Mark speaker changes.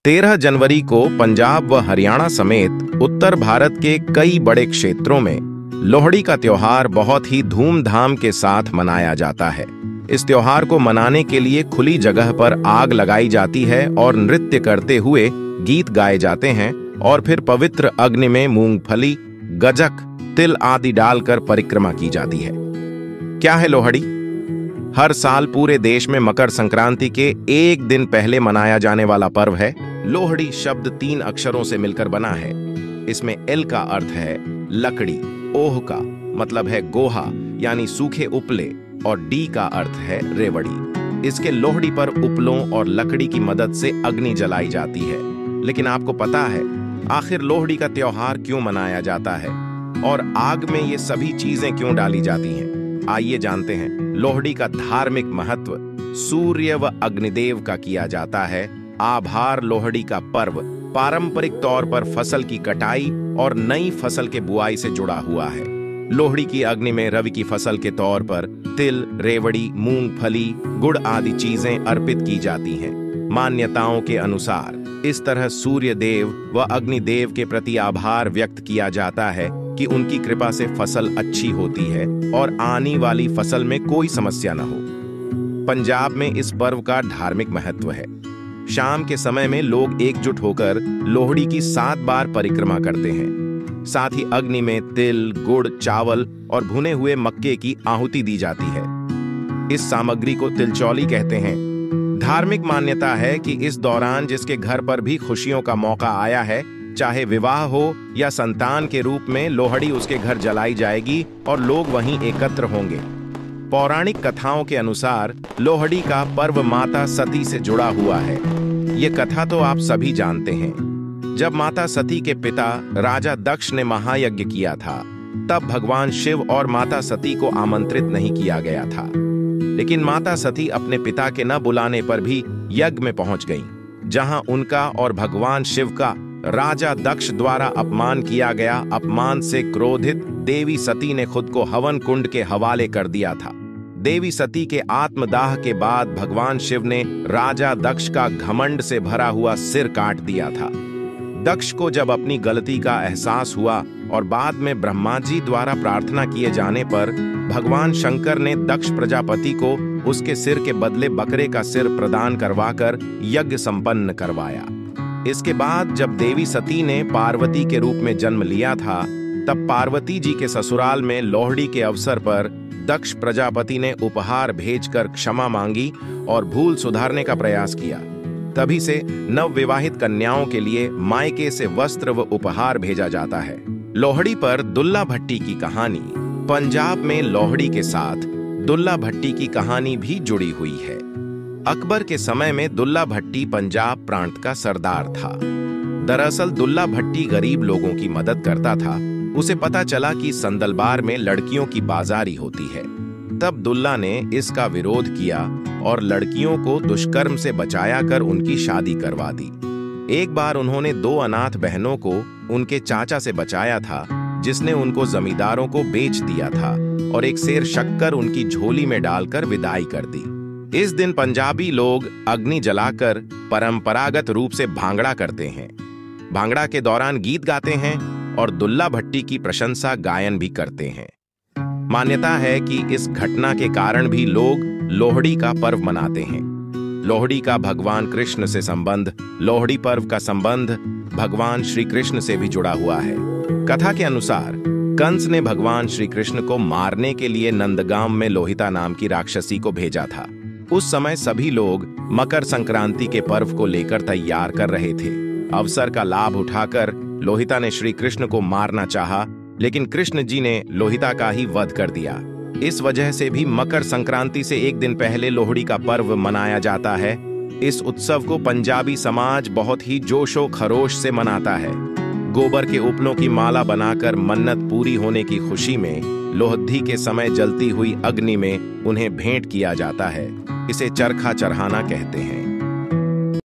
Speaker 1: 13 जनवरी को पंजाब व हरियाणा समेत उत्तर भारत के कई बड़े क्षेत्रों में लोहड़ी का त्योहार बहुत ही धूमधाम के साथ मनाया जाता है। इस त्योहार को मनाने के लिए खुली जगह पर आग लगाई जाती है और नृत्य करते हुए गीत गाए जाते हैं और फिर पवित्र अग्नि में मूंगफली, गजक, तिल आदि डालकर परिक्रमा की जाती है। क्या है लोहड़ी? हर साल पूरे देश में मकर संक्रांति के एक दिन पहले मनाया जाने वाला पर्व है। लोहड़ी शब्द 3 अक्षरों से मिलकर बना है। इसमें एल का अर्थ है लकड़ी, ओह का मतलब है गोहा यानी सूखे उपले और डी का अर्थ है रेवड़ी। इसके लोहड़ी पर उपलों और लकड़ी की मदद से अग्नि जलाई जाती है। लेकिन आपको पता है आखिर लोहड़ी का त्योहार क्यों मनाया जाता है और आग में ये सभी चीजें क्यों डाली जाती हैं? आइए जानते हैं। लोहड़ी का धार्मिक महत्व सूर्य व अग्निदेव का किया जाता है। आभार लोहड़ी का पर्व पारंपरिक तौर पर फसल की कटाई और नई फसल के बुआई से जुड़ा हुआ है। लोहड़ी की अग्नि में रवि की फसल के तौर पर तिल, रेवड़ी, मूंगफली, गुड़ आदि चीजें अर्पित की जाती हैं। मान्यताओं के अनुसार इस तरह सूर्य देव व अग्निदेव के प्रति आभार व्यक्त किया जाता है कि उनकी कृपा से फसल अच्छी होती है और आने वाली फसल में कोई समस्या न हो। पंजाब में इस पर्व का धार्मिक महत्व है। शाम के समय में लोग एकजुट होकर लोहड़ी की 7 बार परिक्रमा करते हैं। साथ ही अग्नि में तिल, गुड़, चावल और भुने हुए मक्के की आहुति दी जाती है। इस सामग्री को तिलचौली कहते हैं। धार्मिक मान्यता है कि इस दौरान जिसके घर पर भी खुशियों का मौका आया है, चाहे विवाह हो या संतान के रूप में, लोहड़ी उसके घर जलाई जाएगी और लोग वहीं एकत्र होंगे। पौराणिक कथाओं के अनुसार लोहड़ी का पर्व माता सती से जुड़ा हुआ है। ये कथा तो आप सभी जानते हैं। जब माता सती के पिता राजा दक्ष ने महायज्ञ किया था, तब भगवान शिव और माता सती को आमंत्रित नहीं किया गया था। लेकिन माता सती अपने पिता के न बुलाने पर भी यज्ञ में पहुंच गईं, जहां उनका और भगवान शिव का राजा दक्ष द्वारा अपमान किया गया। अपमान से क्रोधित देवी सती ने खुद को हवन कुंड के हवाले कर दिया था। देवी सती के आत्मदाह के बाद भगवान शिव ने राजा दक्ष का घमंड से भरा हुआ सिर काट दिया था। दक्ष को जब अपनी गलती का एहसास हुआ और बाद में ब्रह्मा जी द्वारा प्रार्थना किए जाने पर भगवान शंकर ने दक्ष प्रजापति को उसके सिर के बदले बकरे का सिर प्रदान करवाकर यज्ञ संपन्न करवाया। इसके बाद जब देवी सती ने पार्वती के रूप में जन्म लिया था, तब पार्वती जी के ससुराल में लोहड़ी के अवसर पर दक्ष प्रजापति ने उपहार भेजकर क्षमा मांगी और भूल सुधारने का प्रयास किया। तभी से नवविवाहित कन्याओं के लिए मायके से वस्त्र व उपहार भेजा जाता है। लोहड़ी पर दुल्ला भट्टी की कहानी। पंजाब में लोहड़ी के साथ दुल्ला भट्टी की कहानी भी जुड़ी हुई है। अकबर के समय में दुल्ला भट्टी पंजाब प्रांत का सरदार था। दरअसल दुल्ला भट्टी गरीब लोगों की मदद करता था। उसे पता चला कि संदलबार में लड़कियों की बाजारी होती है। तब दुल्ला ने इसका विरोध किया और लड़कियों को दुष्कर्म से बचाया कर उनकी शादी करवा दी। एक बार उन्होंने 2 अनाथ बहनों को उनके चाचा से बचाया था, जिसने उनको जमींदारों को बेच दिया था और एक सेर शक्कर उनकी झोली में डालकर विदाई कर दी। इस दिन पंजाबी लोग अग्नि जलाकर परंपरागत रूप से भांगड़ा करते हैं। भांगड़ा के दौरान गीत गाते हैं और दुल्ला भट्टी की प्रशंसा गायन भी करते हैं। मान्यता है कि इस घटना के कारण भी लोग लोहड़ी का पर्व मनाते हैं। लोहड़ी का भगवान कृष्ण से संबंध। लोहड़ी पर्व का संबंध भगवान श्री कृष्ण से भी जुड़ा हुआ है। कथा के अनुसार कंस ने भगवान श्री कृष्ण को मारने के लिए नंदगाम में लोहिता नाम की राक्षसी को भेजा था। उस समय सभी लोग मकर संक्रांति के पर्व को लेकर तैयार कर रहे थे। अवसर का लाभ उठाकर लोहिता ने श्री कृष्ण को मारना चाहा, लेकिन कृष्ण जी ने लोहिता का ही वध कर दिया। इस वजह से भी मकर संक्रांति से एक दिन पहले लोहड़ी का पर्व मनाया जाता है। इस उत्सव को पंजाबी समाज बहुत ही जोशो खरोश से मनाता है। गोबर के उपलों की माला बनाकर मन्नत पूरी होने की खुशी में लोहड़ी के समय जलती हुई अग्नि में उन्हें भेंट किया जाता है। इसे चरखा चढ़ाना कहते हैं।